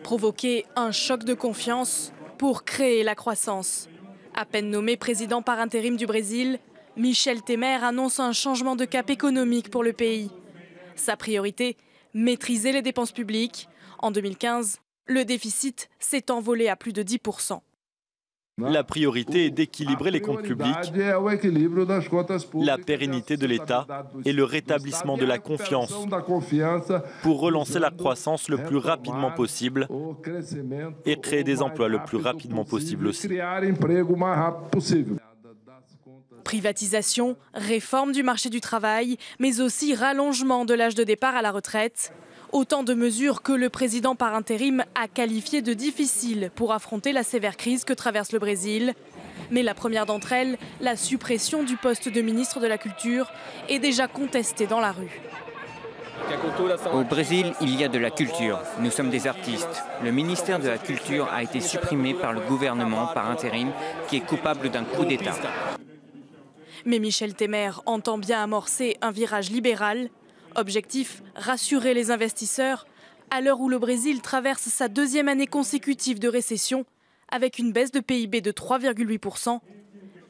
Provoquer un choc de confiance pour créer la croissance. À peine nommé président par intérim du Brésil, Michel Temer annonce un changement de cap économique pour le pays. Sa priorité, maîtriser les dépenses publiques. En 2015, le déficit s'est envolé à plus de 10%. La priorité est d'équilibrer les comptes publics, la pérennité de l'État et le rétablissement de la confiance pour relancer la croissance le plus rapidement possible et créer des emplois le plus rapidement possible aussi. Privatisation, réforme du marché du travail, mais aussi rallongement de l'âge de départ à la retraite. Autant de mesures que le président par intérim a qualifiées de difficiles pour affronter la sévère crise que traverse le Brésil. Mais la première d'entre elles, la suppression du poste de ministre de la Culture, est déjà contestée dans la rue. Au Brésil, il y a de la culture. Nous sommes des artistes. Le ministère de la Culture a été supprimé par le gouvernement par intérim qui est coupable d'un coup d'État. Mais Michel Temer entend bien amorcer un virage libéral. Objectif, rassurer les investisseurs à l'heure où le Brésil traverse sa deuxième année consécutive de récession avec une baisse de PIB de 3,8%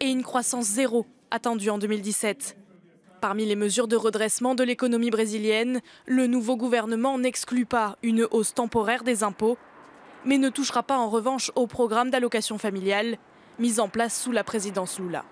et une croissance zéro attendue en 2017. Parmi les mesures de redressement de l'économie brésilienne, le nouveau gouvernement n'exclut pas une hausse temporaire des impôts, mais ne touchera pas en revanche au programme d'allocation familiale mis en place sous la présidence Lula.